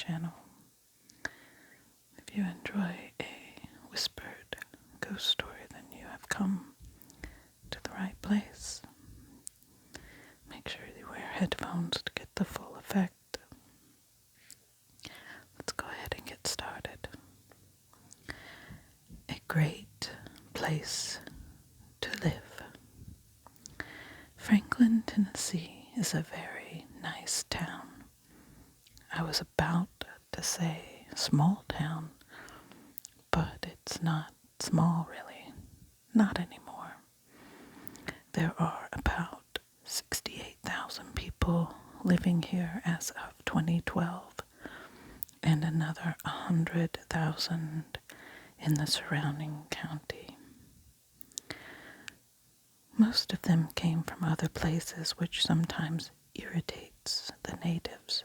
channel. If you enjoy a whispered ghost story, then you have come to the right place. Make sure you wear headphones to get the full effect. Let's go ahead and get started. A great place to live. Franklin, Tennessee is a very nice town. I was about to say small town, but it's not small really. Not anymore. There are about 68,000 people living here as of 2012, and another 100,000 in the surrounding county. Most of them came from other places, which sometimes irritates the natives.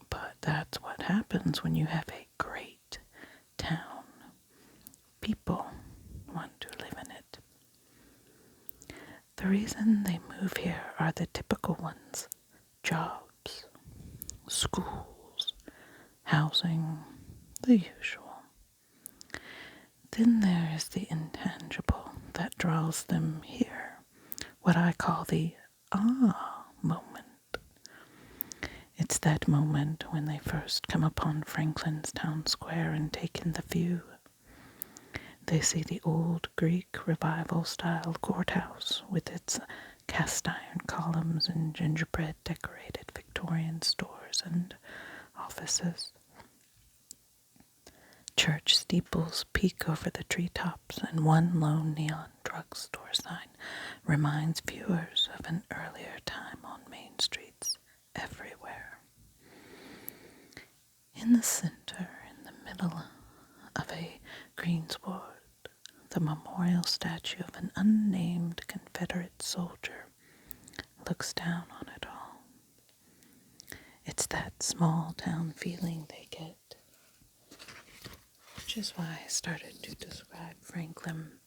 But that's what happens when you have a great town. People want to live in it. The reason they move here are the typical ones: jobs, schools, housing, the usual. Then there is the intangible that draws them here, what I call the moment. It's that moment when they first come upon Franklin's town square and take in the view. They see the old Greek revival-style courthouse with its cast-iron columns and gingerbread-decorated Victorian stores and offices. Church steeples peek over the treetops, and one lone neon drugstore sign reminds viewers of an earlier time on main streets everywhere. In the center, in the middle of a greensward, the memorial statue of an unnamed Confederate soldier looks down on it all. It's that small town feeling they get, which is why I started to describe Franklin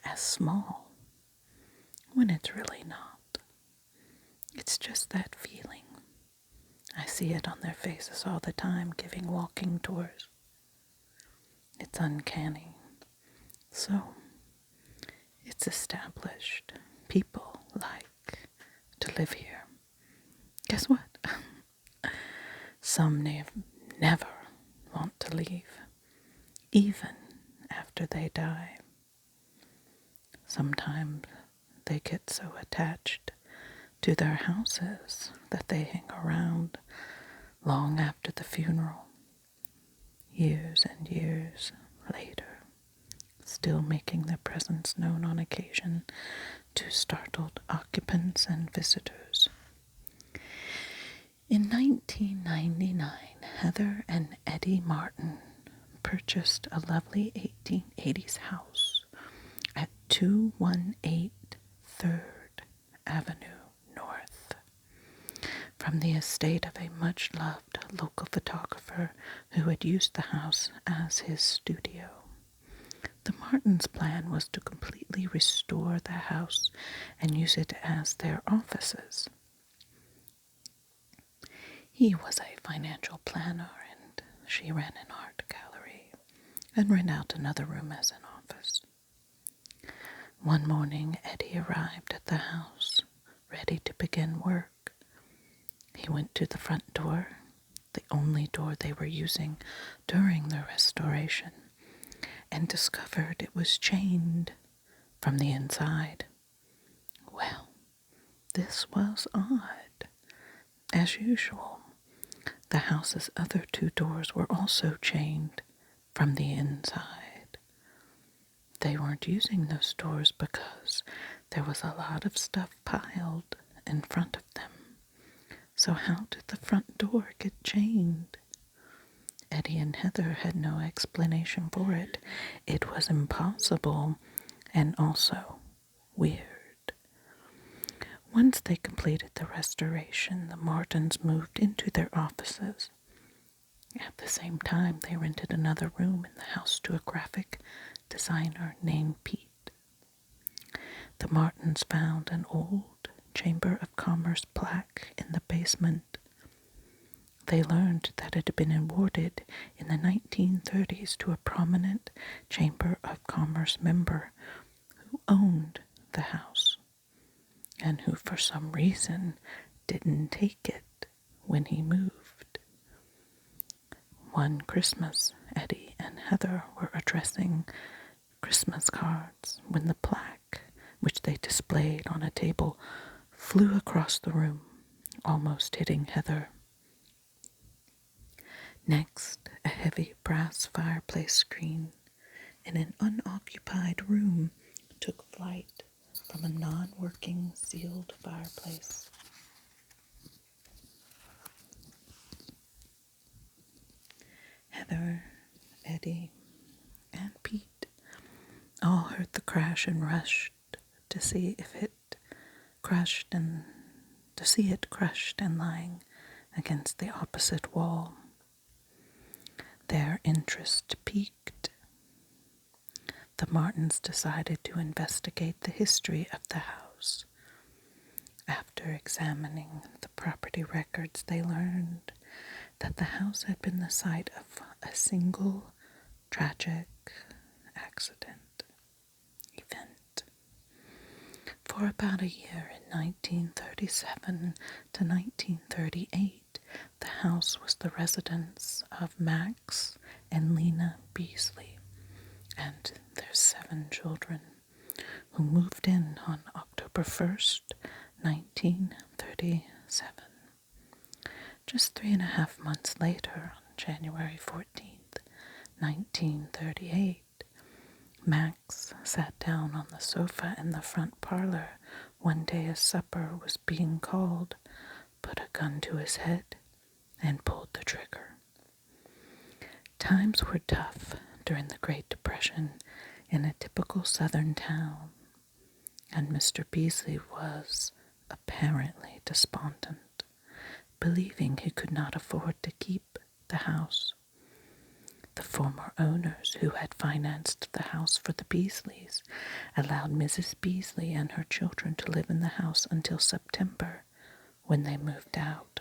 as small, when it's really not. It's just that feeling. I see it on their faces all the time, giving walking tours. It's uncanny. So, it's established. People like to live here. Guess what? Some never want to leave, even after they die. Sometimes they get so attached to their houses that they hang around long after the funeral, years and years later, still making their presence known on occasion to startled occupants and visitors. In 1999, Heather and Eddie Martin purchased a lovely 1880s house at 218 3rd Avenue North from the estate of a much-loved local photographer who had used the house as his studio. The Martins' plan was to completely restore the house and use it as their offices. He was a financial planner, and she ran an art gallery and rent out another room as an office. One morning, Eddie arrived at the house, ready to begin work. He went to the front door, the only door they were using during the restoration, and discovered it was chained from the inside. Well, this was odd. As usual, the house's other two doors were also chained from the inside. They weren't using those doors because there was a lot of stuff piled in front of them. So how did the front door get chained? Eddie and Heather had no explanation for it. It was impossible and also weird. Once they completed the restoration, the Martins moved into their offices. At the same time, they rented another room in the house to a graphic designer named Pete. The Martins found an old Chamber of Commerce plaque in the basement. they learned that it had been awarded in the 1930s to a prominent Chamber of Commerce member who owned the house and who, for some reason, didn't take it when he moved. One Christmas, Eddie and Heather were addressing Christmas cards when the plaque, which they displayed on a table, flew across the room, almost hitting Heather. Next, a heavy brass fireplace screen in an unoccupied room took flight from a non-working sealed fireplace. Heather, Eddie, and Pete all heard the crash and rushed to see it crushed and lying against the opposite wall. Their interest piqued. The Martins decided to investigate the history of the house. After examining the property records, they learned that the house had been the site of a single tragic event. For about a year in 1937 to 1938, the house was the residence of Max and Lena Beasley and their 7 children, who moved in on October 1st, 1937. Just 3.5 months later, on January 14th, 1938, Max sat down on the sofa in the front parlor one day as supper was being called, put a gun to his head, and pulled the trigger. Times were tough during the Great Depression in a typical southern town, and Mr. Beasley was apparently despondent, believing he could not afford to keep the house. The former owners who had financed the house for the Beasleys allowed Mrs. Beasley and her children to live in the house until September, when they moved out.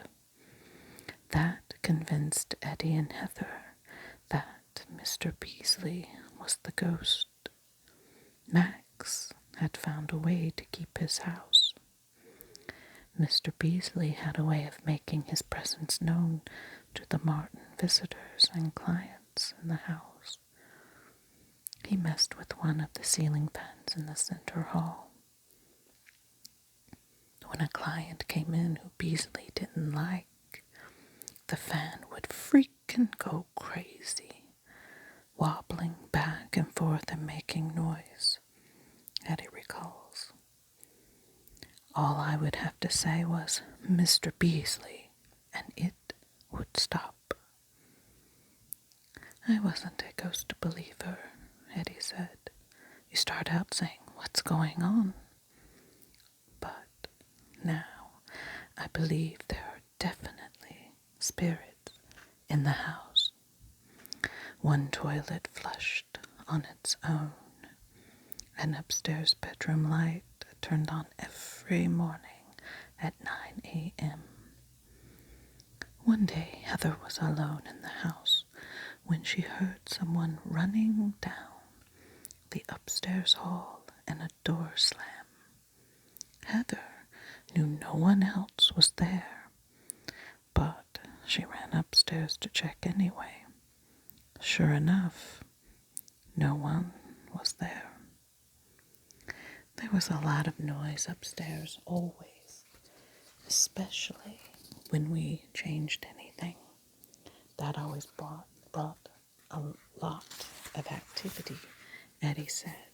That convinced Eddie and Heather that Mr. Beasley was the ghost. Max had found a way to keep his house. Mr. Beasley had a way of making his presence known to the Martin visitors and clients in the house. He messed with one of the ceiling fans in the center hall. When a client came in who Beasley didn't like, the fan would freaking go crazy, wobbling back and forth and making noise, Eddie recalls. All I would have to say was, "Mr. Beasley," and it would stop. I wasn't a ghost believer, Eddie said. You start out saying, "What's going on?" But now I believe there are definitely spirits in the house. One toilet flushed on its own. An upstairs bedroom light turned on every morning at 9 a.m. One day Heather was alone in the house when she heard someone running down the upstairs hall and a door slam. Heather knew no one else was there, but she ran upstairs to check anyway. Sure enough, no one was there. There was a lot of noise upstairs always, especially when we changed anything. That always brought a lot of activity, Eddie said.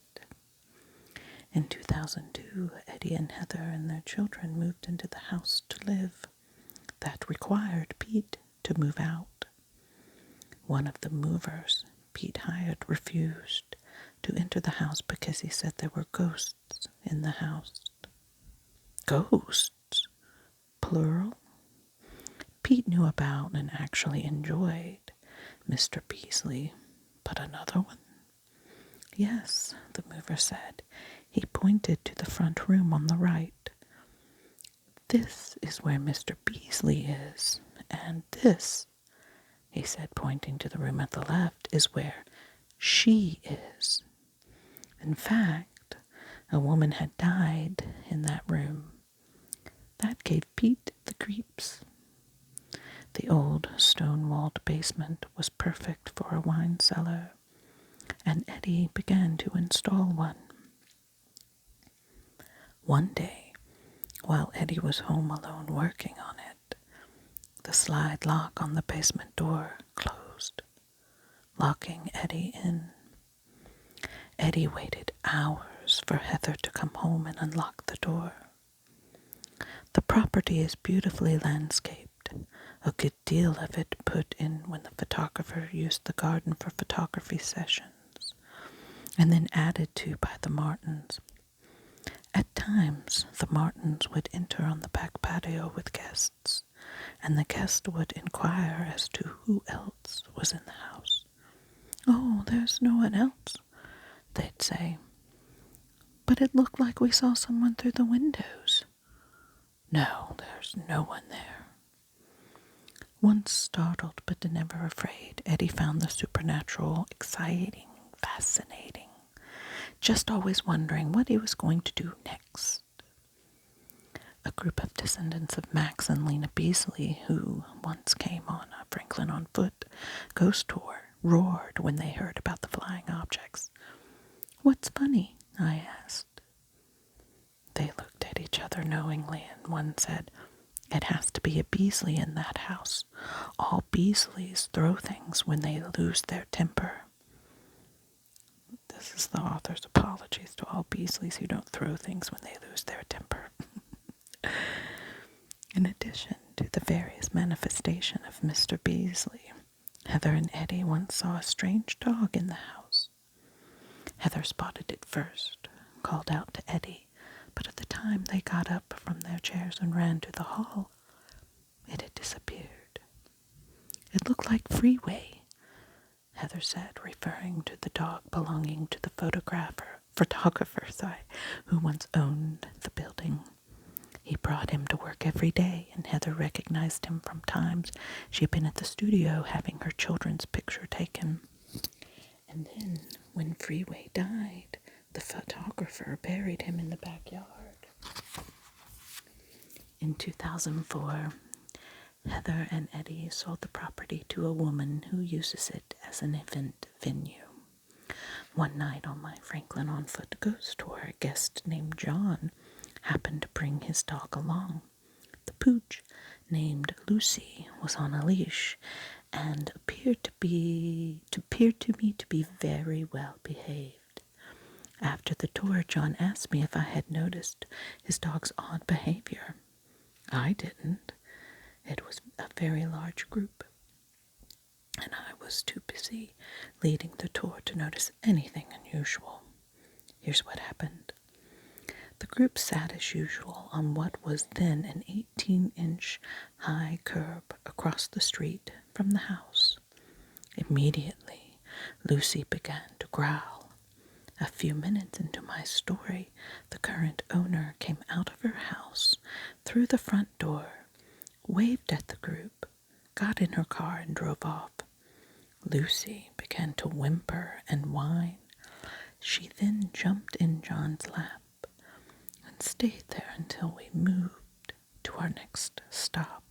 In 2002, Eddie and Heather and their children moved into the house to live. That required Pete to move out. One of the movers Pete hired refused to enter the house because he said there were ghosts in the house. Ghosts? Plural? Pete knew about and actually enjoyed Mr. Beasley, but another one? Yes, the mover said. He pointed to the front room on the right. This is where Mr. Beasley is, and this," he said, pointing to the room at the left, "is where she is. In fact, a woman had died in that room. That gave Pete the creeps." The old stone-walled basement was perfect for a wine cellar, and Eddie began to install one. One day, while Eddie was home alone working on it, the slide lock on the basement door closed, locking Eddie in. Eddie waited hours for Heather to come home and unlock the door. The property is beautifully landscaped, a good deal of it put in when the photographer used the garden for photography sessions, and then added to by the Martins. At times, the Martins would enter on the back patio with guests, and the guest would inquire as to who else was in the house. "Oh, there's no one else," they'd say. "But it looked like we saw someone through the windows." "No, there's no one there." Once startled but never afraid, Eddie found the supernatural exciting, fascinating, just always wondering what he was going to do next. A group of descendants of Max and Lena Beasley, who once came on a Franklin on Foot ghost tour, roared when they heard about the flying objects. "What's funny?" I asked. They looked at each other knowingly, and one said, "It has to be a Beasley in that house. All Beasleys throw things when they lose their temper." This is the author's apologies to all Beasleys who don't throw things when they lose their temper. In addition to the various manifestation of Mr. Beasley, Heather and Eddie once saw a strange dog in the house. Heather spotted it first, called out to Eddie, but at the time they got up from their chairs and ran to the hall, it had disappeared. "It looked like Freeway," Heather said, referring to the dog belonging to the photographer, who once owned the building. He brought him to work every day, and Heather recognized him from times she'd been at the studio having her children's picture taken. And then, when Freeway died, the photographer buried him in the backyard. In 2004, Heather and Eddie sold the property to a woman who uses it as an event venue. One night on my Franklin on Foot ghost tour, a guest named John happened to bring his dog along. The pooch, named Lucy, was on a leash and appeared to me to be very well behaved. After the tour, John asked me if I had noticed his dog's odd behavior. I didn't. It was a very large group, and I was too busy leading the tour to notice anything unusual. Here's what happened. The group sat as usual on what was then an 18-inch high curb across the street from the house. Immediately, Lucy began to growl. A few minutes into my story, the current owner came out of her house, through the front door, waved at the group, got in her car and drove off. Lucy began to whimper and whine. She then jumped in John's lap and stayed there until we moved to our next stop.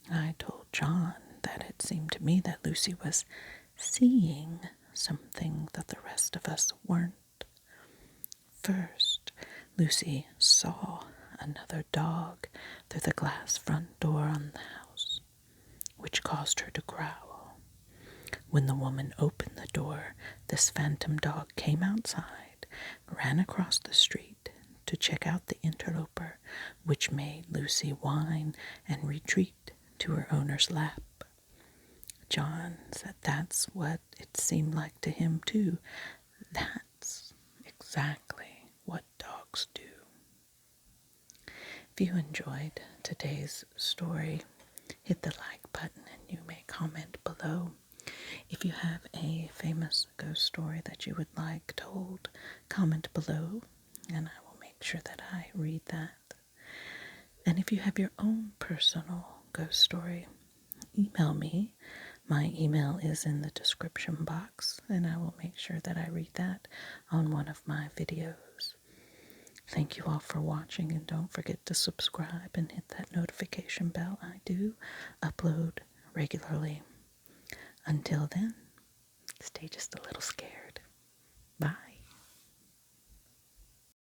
I told John that it seemed to me that Lucy was seeing something that the rest of us weren't. First, Lucy saw another dog through the glass front door on the house, which caused her to growl. When the woman opened the door, this phantom dog came outside, ran across the street to check out the interloper, which made Lucy whine and retreat to her owner's lap. John said that's what it seemed like to him, too. That's exactly what dogs do. If you enjoyed today's story, hit the like button and you may comment below. If you have a famous ghost story that you would like told, comment below and I will make sure that I read that. And if you have your own personal ghost story, email me. My email is in the description box, and I will make sure that I read that on one of my videos. Thank you all for watching, and don't forget to subscribe and hit that notification bell. I do upload regularly. Until then, stay just a little scared. Bye.